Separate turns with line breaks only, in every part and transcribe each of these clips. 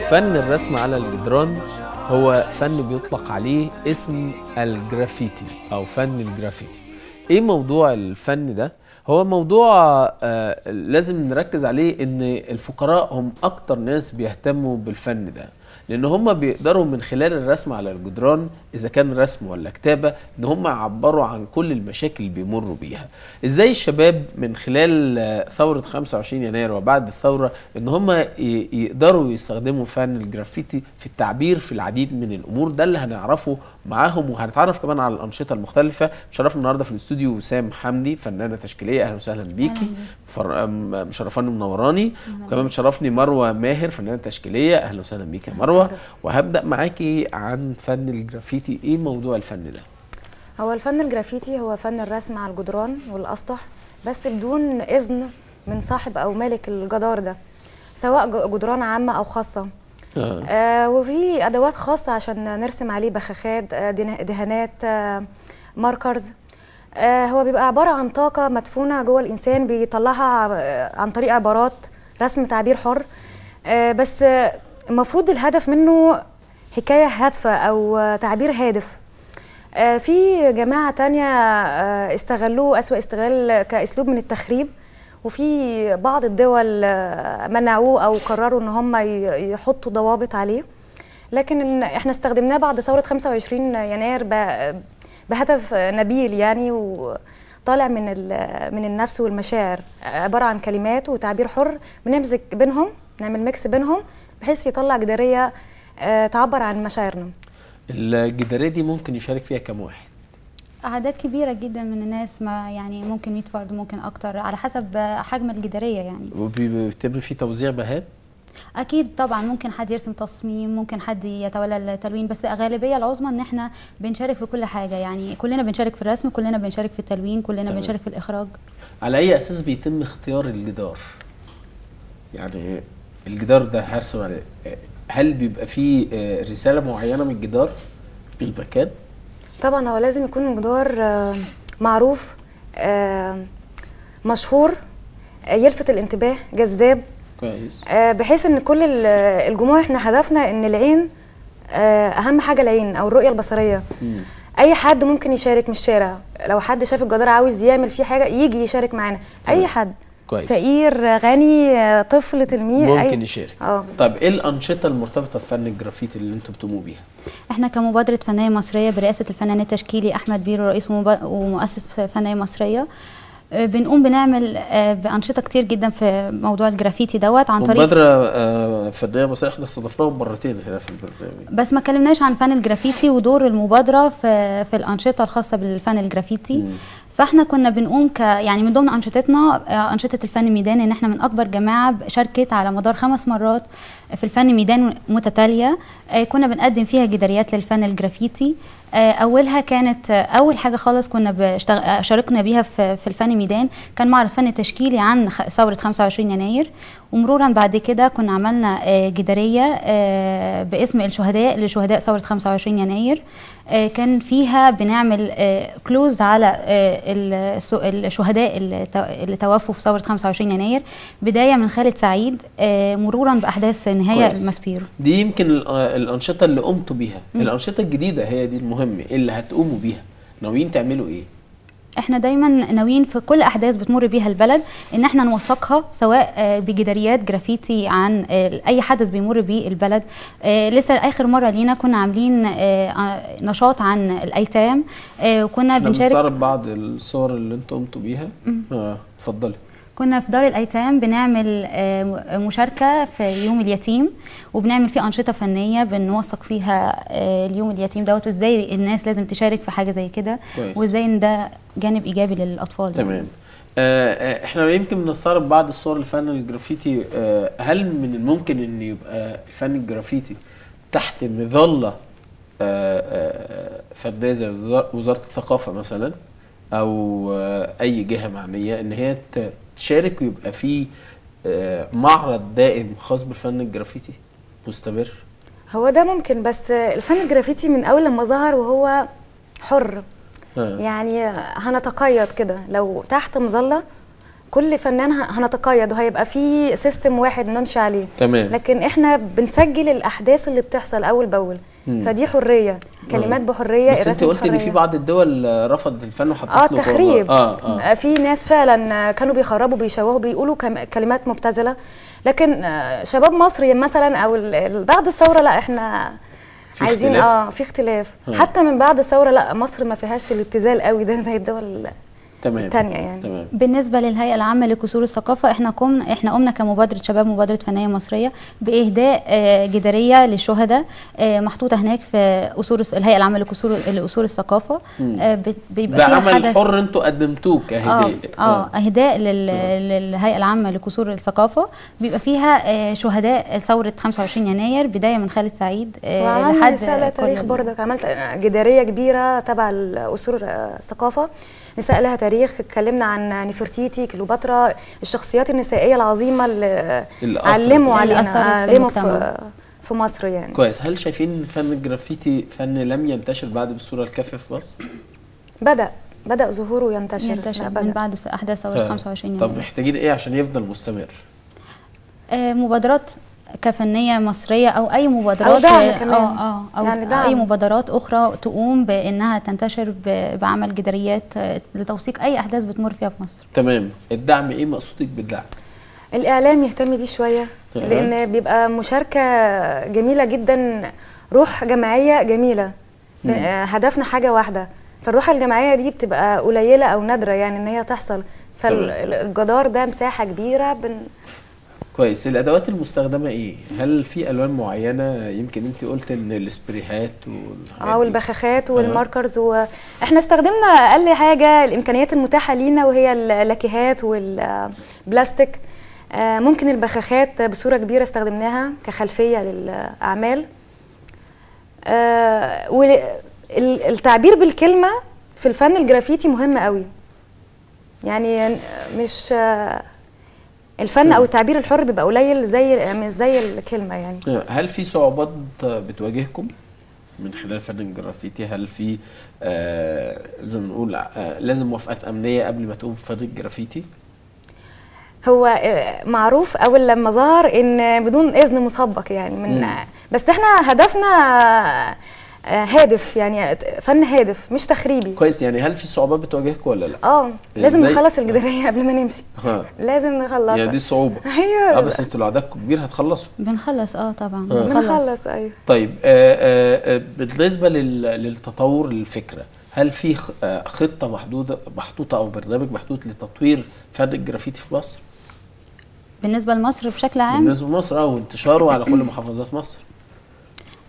فن الرسم على الجدران هو فن بيطلق عليه اسم الجرافيتي أو فن الجرافيتي. إيه موضوع الفن ده؟ هو موضوع لازم نركز عليه إن الفقراء هم أكتر ناس بيهتموا بالفن ده، لأن هم بيقدروا من خلال الرسم على الجدران إذا كان رسم ولا كتابة إن هم يعبروا عن كل المشاكل اللي بيمروا بيها. إزاي الشباب من خلال ثورة 25 يناير وبعد الثورة إن هم يقدروا يستخدموا فن الجرافيتي في التعبير في العديد من الأمور. ده اللي هنعرفه معاهم، وهنتعرف كمان على الأنشطة المختلفة. شرفنا النهاردة في الاستوديو وسام حمدي، فنانة تشكيلية. أهلا وسهلا بيكي، مشرفاني ومنوراني. وكمان بتشرفني مروة ماهر، فنانة تشكيلية. أهلا وسهلا بيكي يا مروة. وهبدأ معاكي عن فن الجرافيتي. ايه موضوع الفن ده؟
هو الفن الجرافيتي هو فن الرسم على الجدران والاسطح، بس بدون اذن من صاحب او مالك الجدار ده، سواء جدران عامه او خاصه. وفي ادوات خاصه عشان نرسم عليه بخاخات، دهانات، ماركرز. هو بيبقى عباره عن طاقه مدفونه جوه الانسان بيطلعها عن طريق عبارات رسم تعبير حر. بس المفروض الهدف منه حكاية هادفة أو تعبير هادف. في جماعة تانية استغلوه أسوأ استغلال كأسلوب من التخريب، وفي بعض الدول منعوه أو قرروا إن هم يحطوا ضوابط عليه. لكن احنا استخدمناه بعد ثورة 25 يناير بهدف نبيل يعني، وطالع من النفس والمشاعر، عبارة عن كلمات وتعبير حر بنمزج بينهم، نعمل ميكس بينهم بحيث يطلع جدارية تعبر عن مشاعرنا.
الجدارية دي ممكن يشارك فيها كم واحد؟
أعداد كبيرة جدا من الناس، ما يعني ممكن 100 فرد، ممكن أكتر على حسب حجم الجدارية يعني.
وبيتم في توزيع مهام؟
أكيد طبعا، ممكن حد يرسم تصميم، ممكن حد يتولى التلوين، بس الغالبية العظمى إن إحنا بنشارك في كل حاجة يعني. كلنا بنشارك في الرسم، كلنا بنشارك في التلوين، كلنا بنشارك في الإخراج.
على أي أساس بيتم اختيار الجدار؟ يعني الجدار ده هرسم عليه، هل بيبقى فيه رسالة معينة من الجدار بالمكان؟
طبعا هو لازم يكون الجدار معروف، مشهور، يلفت الانتباه، جذاب،
كويس،
بحيث ان كل الجموع، احنا هدفنا ان العين اهم حاجة، العين او الرؤية البصرية. اي حد ممكن يشارك من الشارع، لو حد شاف الجدار عاوز يعمل فيه حاجة يجي يشارك معانا. اي حد،
كويس،
فقير، غني، طفل، تلميذ،
ممكن يشارك. طب ايه الانشطه المرتبطه بفن الجرافيتي اللي انتم بتقوموا بيها؟
احنا كمبادره فنيه مصريه برئاسه الفنان التشكيلي احمد بيرو، رئيس ومؤسس فنيه مصريه، بنعمل بانشطه كتير جدا في موضوع الجرافيتي دوت عن طريق
مبادره فنيه مصريه. احنا استضفناهم مرتين هنا في البرنامج،
بس ما اتكلمناش عن فن الجرافيتي ودور المبادره في الانشطه الخاصه بالفن الجرافيتي. فاحنا كنا بنقوم يعني من ضمن انشطتنا انشطه الفن الميداني، ان احنا من اكبر جماعه شاركت على مدار 5 مرات في الفن ميدان متتاليه. كنا بنقدم فيها جداريات للفن الجرافيتي. اولها كانت اول حاجه خالص كنا شاركنا بيها في الفن ميدان، كان معرض فن تشكيلي عن ثوره 25 يناير. ومرورا بعد كده كنا عملنا جداريه باسم الشهداء لشهداء ثوره 25 يناير. كان فيها بنعمل كلوز على الشهداء اللي توفوا في ثوره 25 يناير، بدايه من خالد سعيد مرورا باحداث نهايه الماسبيرو.
دي يمكن الانشطه اللي قمتوا بيها. الانشطه الجديده هي دي المهم، اللي هتقوموا بيها. ناويين تعملوا ايه؟ احنا
دايما ناويين في كل احداث بتمر بيها البلد ان احنا نوثقها، سواء بجداريات جرافيتي عن اي حدث بيمر بيه البلد. لسه اخر مره لينا كنا عاملين نشاط عن الايتام، وكنا بنشارك.
بنستعرض بعض الصور اللي انتم قمتوا بيها. اتفضلي.
كنا في دار الأيتام بنعمل مشاركة في يوم اليتيم، وبنعمل فيه أنشطة فنية بنوثق فيها اليوم اليتيم دوت، وإزاي الناس لازم تشارك في حاجة زي كده، وإزاي إن ده جانب إيجابي للأطفال.
تمام. احنا يمكن بنستعرض بعض الصور الفن الجرافيتي. هل من الممكن ان يبقى الفن الجرافيتي تحت مظلة فردية زي وزارة الثقافة مثلا، او اي جهة معنية ان هي تشارك ويبقى في معرض دائم خاص بالفن الجرافيتي مستمر؟
هو ده ممكن، بس الفن الجرافيتي من اول لما ظهر وهو حر. يعني هنتقيد كده لو تحت مظلة كل فنان هنتقيد وهيبقى في سيستم واحد نمشي عليه.
تمام.
لكن احنا بنسجل الاحداث اللي بتحصل اول باول. فدي حريه، كلمات بحريه.
بس انت قلت ان في بعض الدول رفضت الفن وحطت له
تخريب. في ناس فعلا كانوا بيخربوا بيشوهوا بيقولوا كلمات مبتذله، لكن شباب مصر مثلا او بعد الثوره لا احنا عايزين في اختلاف. حتى من بعد الثوره لا مصر ما فيهاش الابتذال قوي ده زي الدول الثانيه يعني.
تمام. بالنسبه للهيئه العامه لكسور الثقافه، احنا قمنا كمبادره شباب، مبادره فنيه مصريه، باهداء جداريه للشهداء محطوطه هناك في الهيئه العامه لاصول الثقافه. بيبقى فيها
عمل
حدث
حر انتوا قدمتوه كهديه.
اهداء للهيئه العامه لكسور الثقافه، بيبقى فيها شهداء ثوره 25 يناير بدايه من خالد سعيد
لحد رساله تاريخ. برضك عملت جداريه كبيره تبع اصول الثقافه، نساء لها تاريخ. اتكلمنا عن نفرتيتي، كليوباترا، الشخصيات النسائيه العظيمه اللي علموا علينا في مصر يعني.
كويس. هل شايفين فن الجرافيتي فن لم ينتشر بعد بالصوره الكافيه في مصر؟
بدأ ظهوره ينتشر
من بعد احداث ثوره 25 يناير.
طب محتاجين ايه عشان يفضل مستمر؟
مبادرات كفنيه مصريه او اي مبادرات
او دعم كمان.
او يعني دعم. اي مبادرات اخرى تقوم بانها تنتشر بعمل جداريات لتوثيق اي احداث بتمر فيها في مصر.
تمام. الدعم ايه مقصودك بالدعم؟
الاعلام يهتم بيه شويه، لان بيبقى مشاركه جميله جدا، روح جماعيه جميله. هدفنا حاجه واحده، فالروح الجماعيه دي بتبقى قليله او نادره يعني ان هي تحصل. فالجدار ده مساحه كبيره
كويس. الادوات المستخدمه ايه؟ هل في الوان معينه؟ يمكن انت قلت ان الاسبريهات
والبخاخات والماركرز، واحنا استخدمنا اقل حاجه الامكانيات المتاحه لينا وهي اللاكيهات والبلاستيك. ممكن البخاخات بصوره كبيره استخدمناها كخلفيه للاعمال. والتعبير بالكلمه في الفن الجرافيتي مهم قوي، يعني مش الفن او التعبير الحر بيبقى قليل مش زي الكلمه يعني.
هل في صعوبات بتواجهكم من خلال فن الجرافيتي؟ هل في زي ما نقول لازم موافقات امنيه قبل ما تقوم بفن الجرافيتي؟
هو معروف اول لما ظهر ان بدون اذن مسبق يعني من بس احنا هدفنا هادف، يعني فن هادف مش تخريبي.
كويس. يعني هل في صعوبات بتواجهكم ولا لا؟
لازم نخلص الجداريه قبل ما نمشي. لازم نخلص.
يعني دي الصعوبه.
ايوه.
بس انتوا لو عددكم كبير هتخلصوا.
بنخلص طبعا.
بنخلص. ايوه.
طيب بالنسبه للتطور للفكره، هل في خطه محطوطه او برنامج محطوط لتطوير فن الجرافيتي في مصر؟
بالنسبه لمصر بشكل عام؟
بالنسبه لمصر وانتشاره على كل محافظات مصر.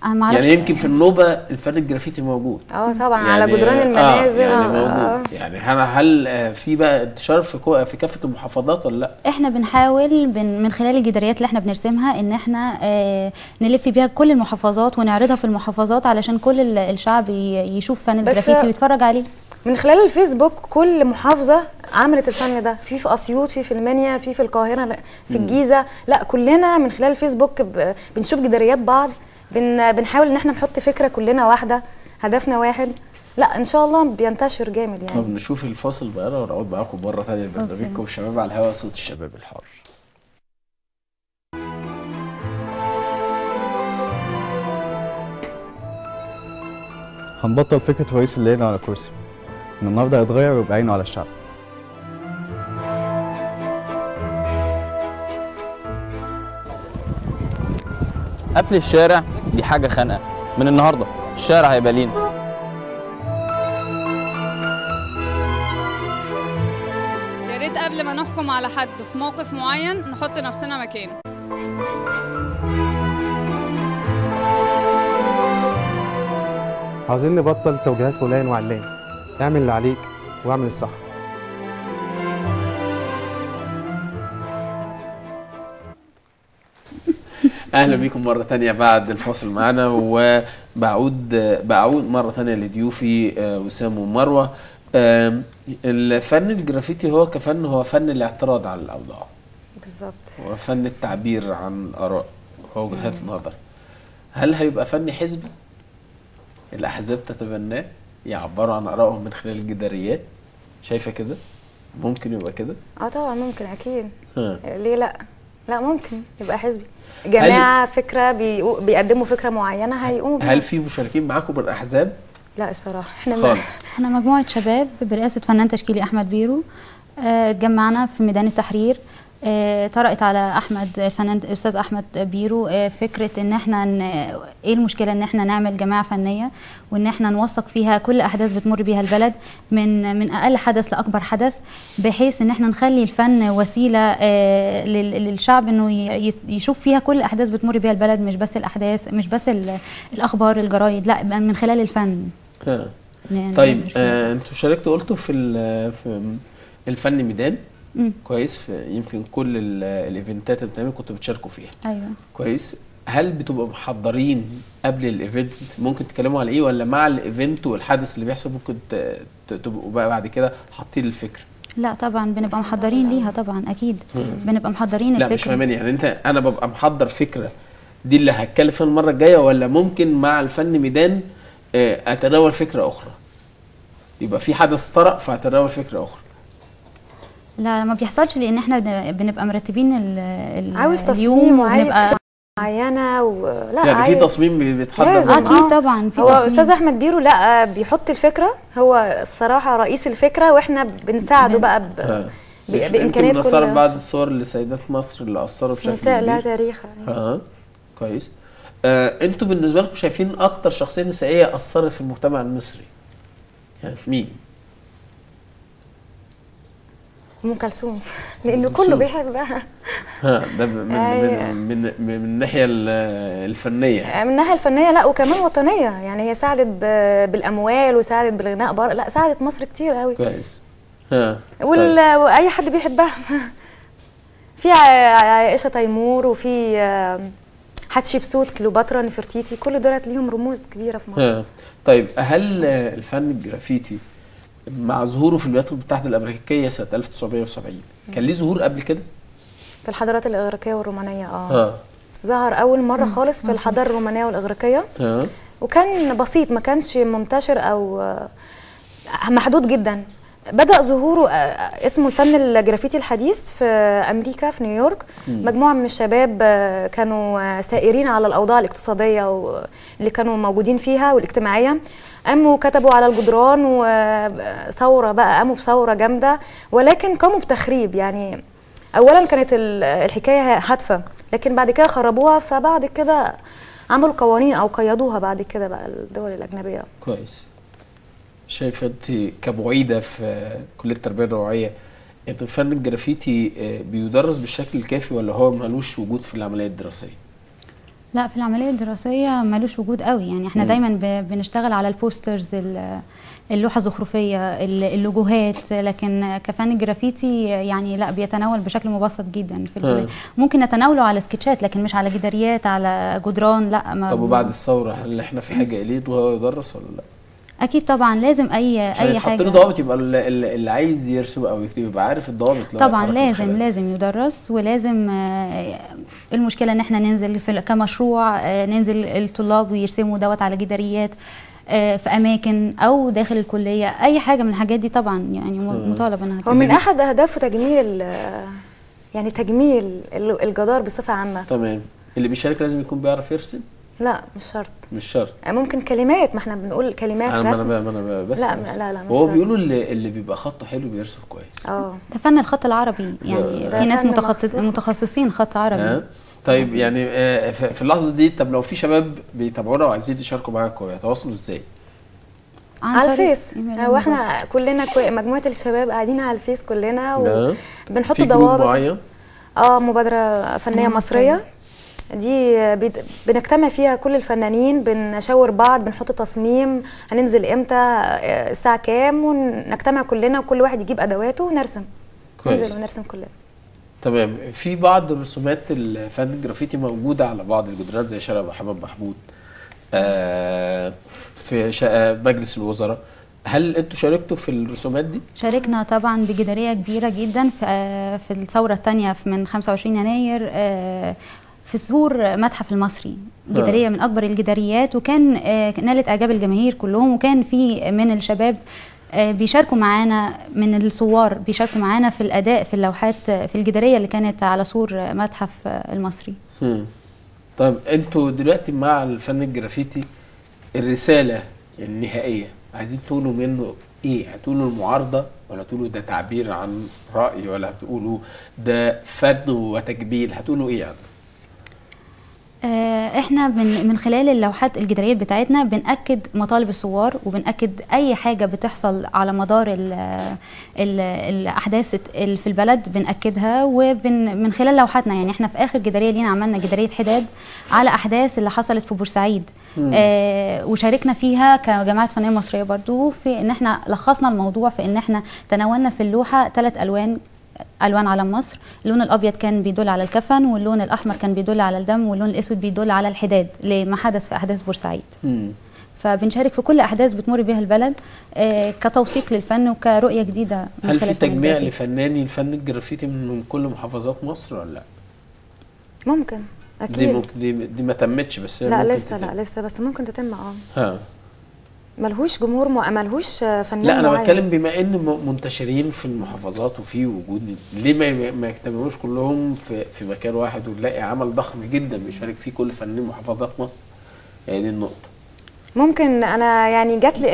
يعني
يمكن في النوبه الفن الجرافيتي موجود.
طبعا يعني على جدران المنازل.
يعني موجود. يعني هل في بقى انتشار في كافه المحافظات ولا لا؟
احنا بنحاول من خلال الجداريات اللي احنا بنرسمها ان احنا نلف بيها كل المحافظات ونعرضها في المحافظات علشان كل الشعب يشوف فن الجرافيتي ويتفرج عليه. من
خلال الفيسبوك كل محافظه عملت الفن ده، في اسيوط، في المنيا، في القاهره، في الجيزه. لا كلنا من خلال الفيسبوك بنشوف جداريات بعض، بنحاول ان احنا نحط فكره كلنا واحده، هدفنا واحد. لا ان شاء الله بينتشر جامد يعني.
طب نشوف الفاصل بقى ونعود معاكم مره ثانيه لبرنامجكم شباب على الهواء، صوت الشباب الحر.
هنبطل فكره رئيس الليله على كرسي، من النهارده هيتغير ويبقى عينه على الشعب.
قفل الشارع دي حاجة خانقة، من النهاردة الشارع هيبقى لينا.
يا ريت قبل ما نحكم على حد في موقف معين نحط نفسنا مكانه.
عاوزين نبطل توجيهات فلان وعلان، اعمل اللي عليك واعمل الصح.
اهلا بيكم مره ثانيه بعد الفاصل معانا، وبعود مره ثانيه لضيوفي وسام ومروه. الفن الجرافيتي هو كفن هو فن الاعتراض على الاوضاع.
بالظبط.
هو فن التعبير عن اراء ووجهات نظر. هل هيبقى فن حزبي؟ الاحزاب تتبناه يعبروا عن ارائهم من خلال الجداريات؟ شايفه كده؟ ممكن يبقى كده؟
طبعا ممكن اكيد.
ها.
ليه لا؟ لا ممكن يبقى حزبي، جماعه فكره بيقدموا فكره معينه هيقوموا بيها.
هل في مشاركين معاكم بالاحزاب؟
لا الصراحه
احنا مجموعه شباب برئاسه فنان تشكيلي احمد بيرو، اتجمعنا في ميدان التحرير. طرقت على احمد الفنان الاستاذ احمد بيرو فكره ان احنا ايه المشكله ان احنا نعمل جماعه فنيه وان احنا نوثق فيها كل احداث بتمر بيها البلد من اقل حدث لاكبر حدث، بحيث ان احنا نخلي الفن وسيله للشعب انه يشوف فيها كل احداث بتمر بيها البلد، مش بس الاحداث، مش بس الاخبار الجرايد، لا من خلال الفن.
طيب انتوا شاركتوا قلتوا في الفن ميدان. كويس. يمكن كل الايفنتات اللي بتعمل كنتوا بتشاركوا فيها.
ايوه
كويس. هل بتبقوا محضرين قبل الايفنت؟ ممكن تتكلموا على ايه، ولا مع الايفنت والحدث اللي بيحصل ممكن تبقوا بقى بعد كده حاطين الفكره؟
لا طبعا بنبقى محضرين ليها طبعا اكيد. بنبقى محضرين الفكره.
لا مش فاهماني يعني انا ببقى محضر فكره دي اللي هتكلم فيها المره الجايه، ولا ممكن مع الفن ميدان اتناول فكره اخرى؟ يبقى في حدث طرأ فاتناول فكره اخرى.
لا ما بيحصلش، لان احنا بنبقى مرتبين
عاوز تصميم وعايز معينه لا
يعني في تصميم بيتحضر
اكيد طبعا. في
هو استاذ احمد بيرو لا بيحط الفكره، هو الصراحه رئيس الفكره واحنا بنساعده بقى بامكانيات كل.
بنستعرض بعض الصور لسيدات مصر اللي اثروا بشكل
نساء لها تاريخ.
كويس. انتوا بالنسبه لكم شايفين اكتر شخصيه نسائيه اثرت في المجتمع المصري يعني مين؟
ام كلثوم، لانه كله بيحبها.
ده من الناحيه الفنيه.
من الناحيه الفنيه لا، وكمان وطنيه، يعني هي ساعدت بالاموال وساعدت بالغناء لا ساعدت مصر كتير قوي.
كويس.
واي حد بيحبها. في عائشه تيمور، وفي حتشبسوت، كليوباترا، نفرتيتي، كل دولت ليهم رموز كبيره في مصر.
طيب هل الفن الجرافيتي مع ظهوره في الولايات المتحده الامريكيه سنه 1970 كان ليه ظهور قبل كده؟
في الحضارات الاغريقيه والرومانيه ظهر اول مره خالص في الحضاره الرومانيه والاغريقيه. وكان بسيط، ما كانش منتشر او محدود جدا. بدأ ظهوره اسمه الفن الجرافيتي الحديث في أمريكا في نيويورك. مجموعة من الشباب كانوا سائرين على الأوضاع الاقتصادية اللي كانوا موجودين فيها والاجتماعية، قاموا كتبوا على الجدران وثورة بقى، قاموا بثورة جامدة، ولكن قاموا بتخريب. يعني أولا كانت الحكاية هادفة، لكن بعد كده خربوها، فبعد كده عملوا قوانين أو قيدوها بعد كده بقى الدول الأجنبية.
كويس. شايفه انت كمعيده في كليه التربيه الروعيه ان الفن الجرافيتي بيدرس بالشكل الكافي، ولا هو مالوش وجود في العمليه الدراسيه؟
لا في العمليه الدراسيه مالوش وجود قوي، يعني احنا دايما بنشتغل على البوسترز، اللوحه الزخرفيه، اللوجوهات، لكن كفن الجرافيتي يعني لا بيتناول بشكل مبسط جدا في الكليه. ممكن نتناوله على سكتشات لكن مش على جداريات، على جدران، لا.
طب وبعد الثوره هل احنا في حاجه اليه وهو يدرس ولا لا؟
اكيد طبعا لازم اي حاجه
حاطين ضوابط، يبقى اللي عايز يرسم او يكتب يبقى عارف الضوابط.
طبعا لازم يدرس، ولازم المشكله ان احنا ننزل كمشروع، ننزل الطلاب ويرسموا دوت على جداريات في اماكن او داخل الكليه، اي حاجه من الحاجات دي طبعا يعني مطالب انها.
ومن احد اهدافه تجميل، يعني تجميل الجدار بصفه عامه.
تمام. اللي بيشارك لازم يكون بيعرف يرسم؟
لا مش شرط.
مش شرط.
ممكن كلمات، ما احنا بنقول كلمات رسم.
انا بس
لا مش
هو بيقولوا اللي بيبقى خطه حلو بيرسم كويس.
ده فن الخط العربي، يعني في ناس متخصصين خط عربي.
طيب يعني في اللحظه دي، طب لو في شباب بيتابعونا وعايزين يشاركوا معاكم يتواصلوا ازاي؟
على الفيس. واحنا كلنا مجموعه الشباب قاعدين على الفيس كلنا، وبنحط ضوابط.
في معين؟
مبادره فنيه مصريه دي بنجتمع فيها كل الفنانين، بنشاور بعض، بنحط تصميم هننزل امتى، الساعه كام، ونجتمع كلنا وكل واحد يجيب ادواته ونرسم. ننزل ونرسم كلنا.
تمام. في بعض رسومات الفن الجرافيتي موجوده على بعض الجدران زي شارع محمد محمود، في مجلس الوزراء. هل انتوا شاركتوا في الرسومات دي؟
شاركنا طبعا بجداريه كبيره جدا في الثوره الثانيه من 25 يناير، في سور متحف المصري، جداريه من اكبر الجداريات، وكان نالت اعجاب الجماهير كلهم، وكان في من الشباب بيشاركوا معانا من الصور، بيشاركوا معانا في الاداء في اللوحات في الجداريه اللي كانت على سور متحف المصري.
طيب انتوا دلوقتي مع الفن الجرافيتي الرساله النهائيه عايزين تقولوا منه ايه؟ هتقولوا المعارضه، ولا هتقولوا ده تعبير عن راي، ولا هتقولوا ده فن وتجميل؟ هتقولوا ايه يعني؟
احنا من خلال اللوحات الجداريات بتاعتنا بنأكد مطالب الثوار، وبنأكد اي حاجة بتحصل على مدار الاحداث في البلد بنأكدها، ومن خلال لوحاتنا. يعني احنا في اخر جدارية لينا عملنا جدارية حداد على احداث اللي حصلت في بورسعيد، وشاركنا فيها كجماعة فنية مصرية برضو في ان احنا لخصنا الموضوع في ان احنا تناولنا في اللوحة 3 ألوان علم مصر. اللون الأبيض كان بيدل على الكفن، واللون الأحمر كان بيدل على الدم، واللون الأسود بيدل على الحداد لما حدث في أحداث بورسعيد. فبنشارك في كل أحداث بتمر بها البلد كتوثيق للفن وكرؤية جديدة.
هل في تجميع لفناني الفن الجرافيتي من كل محافظات مصر ولا لا؟
ممكن أكيد.
دي ما تمتش بس
لا لسه بس ممكن تتم. ملهوش جمهور ملهوش فنان.
لا انا بتكلم بما ان منتشرين في المحافظات وفي وجود، ليه ما يجتمعوش كلهم في مكان واحد ونلاقي عمل ضخم جدا بيشارك فيه كل فنانين محافظات مصر؟ يعني دي النقطه. ممكن
انا يعني جات لي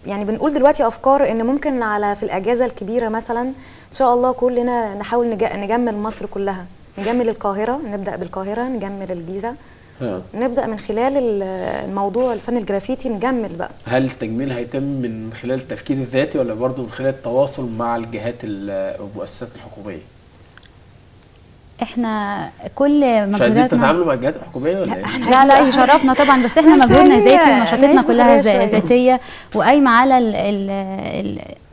يعني بنقول دلوقتي افكار ان ممكن في الاجازه الكبيره مثلا ان شاء الله كلنا نحاول نجمل مصر كلها، نجمل القاهره، نبدا بالقاهره، نجمل الجيزه، نبدأ من خلال الموضوع الفن الجرافيتي نجمل بقى. هل التجميل هيتم من خلال التفكير الذاتي ولا برضه من خلال التواصل مع الجهات والمؤسسات الحكومية؟
احنا كل مجهوداتنا.
مش عايزين تتعاملوا مع الجهات الحكوميه ولا ايه؟
لا يشرفنا طبعا، بس احنا مجهودنا ذاتي ونشاطاتنا كلها ذاتيه وقايمه على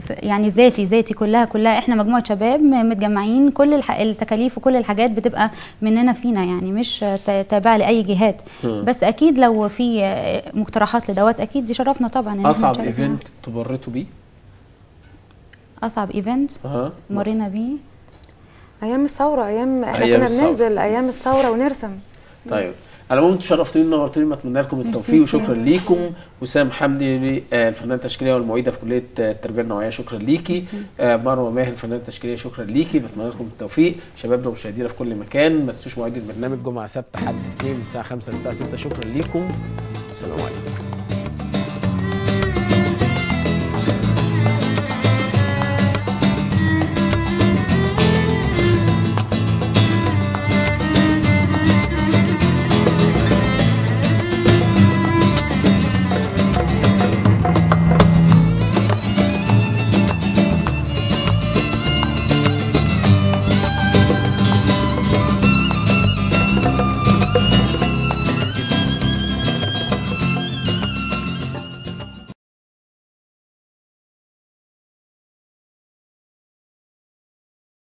يعني ذاتي كلها. احنا مجموعه شباب متجمعين، كل التكاليف وكل الحاجات بتبقى مننا فينا، يعني مش تابعه لاي جهات. بس اكيد لو في مقترحات لدوات اكيد دي شرفنا طبعا.
اصعب ايفنت تمرتوا بيه؟
اصعب ايفنت مرينا بيه
ايام الثوره، احنا كنا بننزل ايام الثوره ونرسم.
طيب على العموم انتوا شرفتوني ونورتوني، بتمنى لكم التوفيق وشكرا ليكم. وسام حمدي الفنانه التشكيليه والمعيده في كليه التربيه النوعيه، شكرا ليكي. مروه ماهر الفنانه التشكيليه، شكرا ليكي. بتمنى لكم التوفيق. شبابنا ومشاهدينا في كل مكان، ما تنسوش مواعيد البرنامج جمعه سبت حد اثنين من الساعه 5 للساعه 6. شكرا ليكم والسلام عليكم.